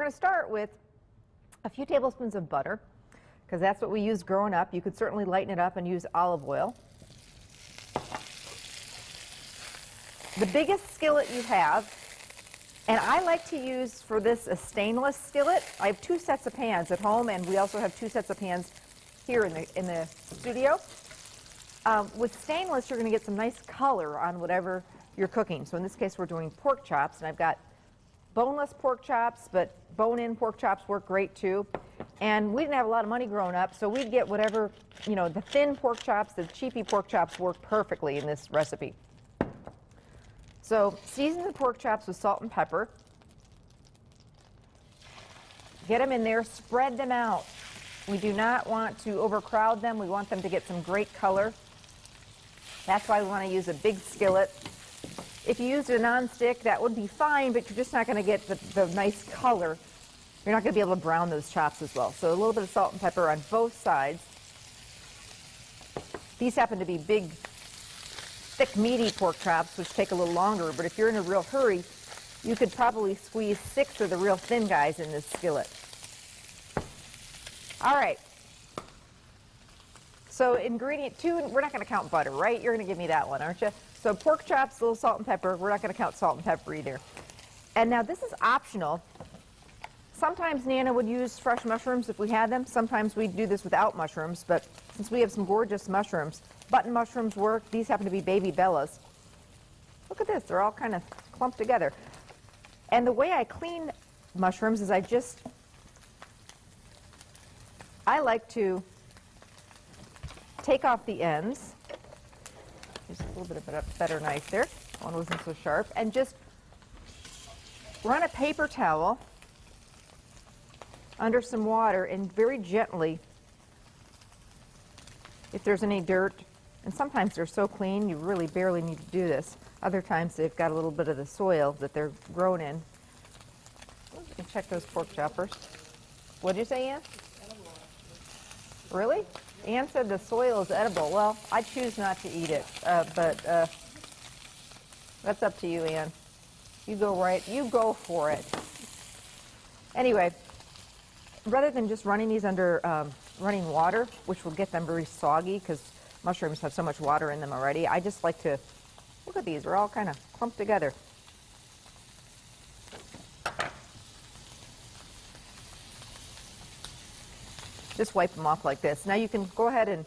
going to start with a few tablespoons of butter, because that's what we used growing up. You could certainly lighten it up and use olive oil. The biggest skillet you have, and I like to use for this a stainless skillet. I have 2 sets of pans at home, and we also have 2 sets of pans here in the studio. With stainless, you're going to get some nice color on whatever you're cooking. So in this case, we're doing pork chops, and I've got boneless pork chops, but bone-in pork chops work great too. And we didn't have a lot of money growing up, so we'd get whatever, you know, the thin pork chops, the cheapy pork chops work perfectly in this recipe. So season the pork chops with salt and pepper. Get them in there, spread them out. We do not want to overcrowd them. We want them to get some great color. That's why we want to use a big skillet. If you used a nonstick, that would be fine, but you're just not going to get the nice color. You're not going to be able to brown those chops as well. So a little bit of salt and pepper on both sides. These happen to be big, thick, meaty pork chops, which take a little longer, but if you're in a real hurry, you could probably squeeze 6 of the real thin guys in this skillet. All right. So ingredient 2, we're not going to count butter, right? You're going to give me that one, aren't you? So pork chops, a little salt and pepper. We're not going to count salt and pepper either. And now this is optional. Sometimes Nana would use fresh mushrooms if we had them. Sometimes we'd do this without mushrooms, but since we have some gorgeous mushrooms, button mushrooms work. These happen to be baby bellas. Look at this. They're all kind of clumped together. And the way I clean mushrooms is I like to take off the ends. Just a little bit of a better knife there. One wasn't so sharp. And just run a paper towel under some water and very gently, if there's any dirt, and sometimes they're so clean you really barely need to do this. Other times they've got a little bit of the soil that they're grown in. And check those pork choppers. What did you say, Ann? Really? Ann said the soil is edible. Well, I choose not to eat it, but that's up to you, Ann. You go for it. Anyway, rather than just running these under running water, which will get them very soggy because mushrooms have so much water in them already, I just like to, look at these, they're all kind of clumped together. Just wipe them off like this. Now you can go ahead and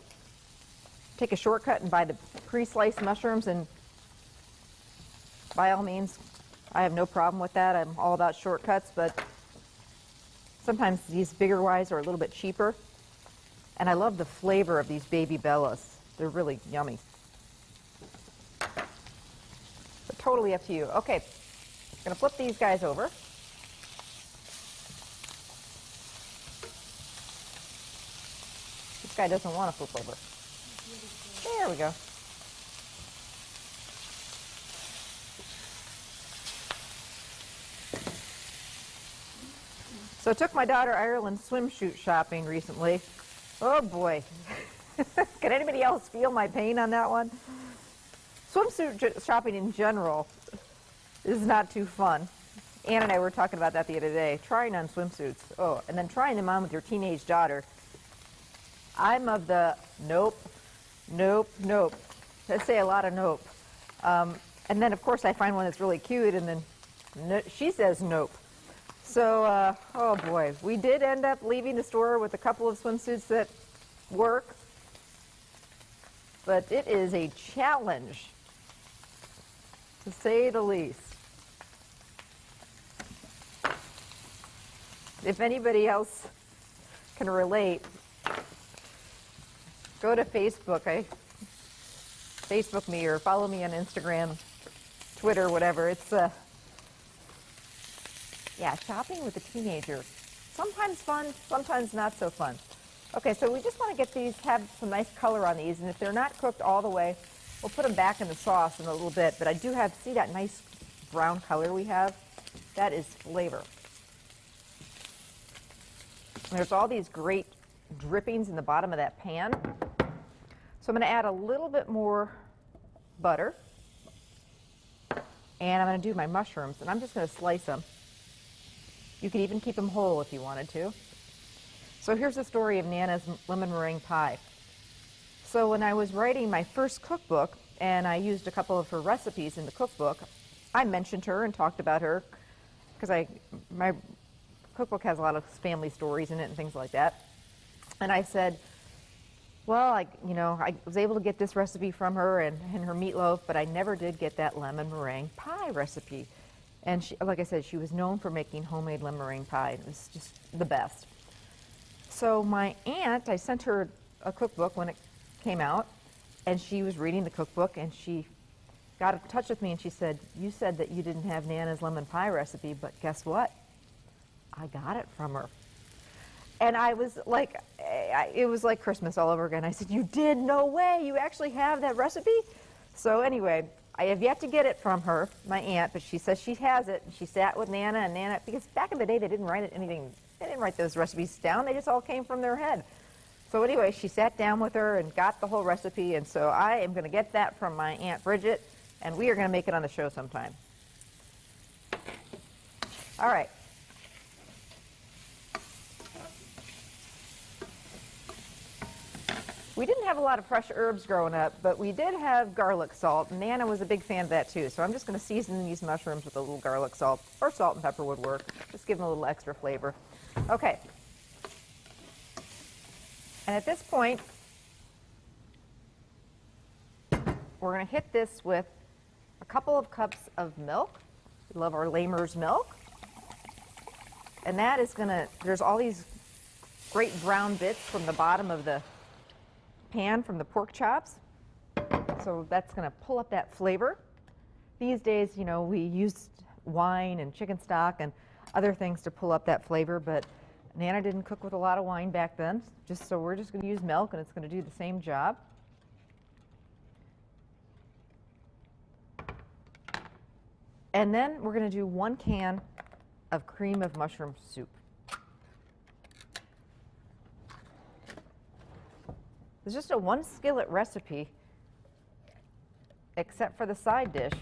take a shortcut and buy the pre-sliced mushrooms, and by all means, I have no problem with that. I'm all about shortcuts, but sometimes these bigger ones are a little bit cheaper. And I love the flavor of these baby bellas. They're really yummy. But totally up to you. Okay, I'm going to flip these guys over. This guy doesn't want to flip over. There we go. So I took my daughter Ireland swimsuit shopping recently. Oh boy. Can anybody else feel my pain on that one? Swimsuit shopping in general is not too fun. Ann and I were talking about that the other day, trying on swimsuits. Oh, and then trying them on with your teenage daughter. I'm of the nope, nope, nope. I say a lot of nope. And then, of course, I find one that's really cute, and then no, she says nope. So, oh boy, we did end up leaving the store with a couple of swimsuits that work, but it is a challenge, to say the least. If anybody else can relate, go to Facebook. Facebook me or follow me on Instagram, Twitter, whatever. It's yeah, shopping with a teenager. Sometimes fun, sometimes not so fun. Okay, so we just want to get these, have some nice color on these, and if they're not cooked all the way, we'll put them back in the sauce in a little bit. But I do have, see that nice brown color we have? That is flavor. And there's all these great drippings in the bottom of that pan. So I'm going to add a little bit more butter. And I'm going to do my mushrooms, and I'm just going to slice them. You could even keep them whole if you wanted to. So here's the story of Nana's lemon meringue pie. So when I was writing my first cookbook, and I used a couple of her recipes in the cookbook, I mentioned her and talked about her because my cookbook has a lot of family stories in it and things like that. And I said, well, I was able to get this recipe from her and her meatloaf, but I never did get that lemon meringue pie recipe. And she, like I said, she was known for making homemade lemon meringue pie. It was just the best. So my aunt, I sent her a cookbook when it came out, and she was reading the cookbook, and she got in touch with me, and she said, you said that you didn't have Nana's lemon pie recipe, but guess what? I got it from her. And I was like, it was like Christmas all over again. I said, you did? No way. You actually have that recipe? So anyway, I have yet to get it from her, my aunt, but she says she has it. And she sat with Nana, and Nana, because back in the day, they didn't write anything. They didn't write those recipes down. They just all came from their head. So anyway, she sat down with her and got the whole recipe. And so I am going to get that from my Aunt Bridget, and we are going to make it on the show sometime. All right. We didn't have a lot of fresh herbs growing up, but we did have garlic salt. Nana was a big fan of that too. So I'm just going to season these mushrooms with a little garlic salt, or salt and pepper would work. Just give them a little extra flavor. Okay. And at this point, we're going to hit this with a couple of cups of milk. We love our Lamer's milk. And that is going to, there's all these great brown bits from the bottom of the pan from the pork chops. So that's going to pull up that flavor. These days, you know, we use wine and chicken stock and other things to pull up that flavor, but Nana didn't cook with a lot of wine back then, so we're just going to use milk, and it's going to do the same job. And then we're going to do 1 can of cream of mushroom soup. It's just a 1 skillet recipe, except for the side dish.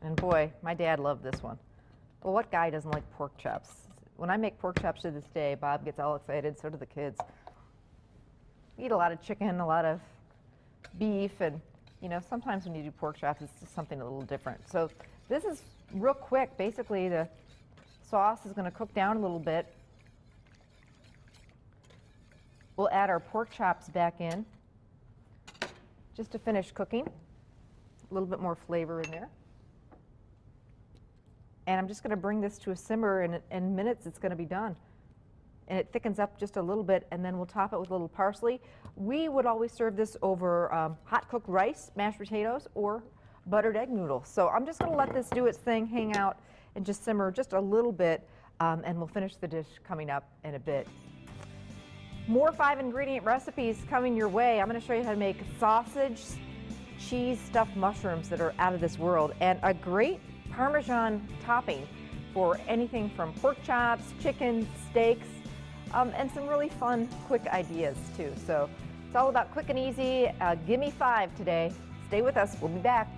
And boy, my dad loved this one. Well, what guy doesn't like pork chops? When I make pork chops to this day, Bob gets all excited, so do the kids. We eat a lot of chicken, a lot of beef, and you know, sometimes when you do pork chops, it's just something a little different. So this is real quick. Basically, the sauce is going to cook down a little bit. We'll add our pork chops back in just to finish cooking. A little bit more flavor in there. And I'm just going to bring this to a simmer, and in minutes it's going to be done. And it thickens up just a little bit, and then we'll top it with a little parsley. We would always serve this over hot cooked rice, mashed potatoes, or buttered egg noodles. So I'm just going to let this do its thing, hang out, and just simmer just a little bit, and we'll finish the dish coming up in a bit. More 5-ingredient recipes coming your way. I'm going to show you how to make sausage, cheese stuffed mushrooms that are out of this world, and a great Parmesan topping for anything from pork chops, chicken, steaks, and some really fun, quick ideas too. So it's all about quick and easy. Give me 5 today. Stay with us. We'll be back.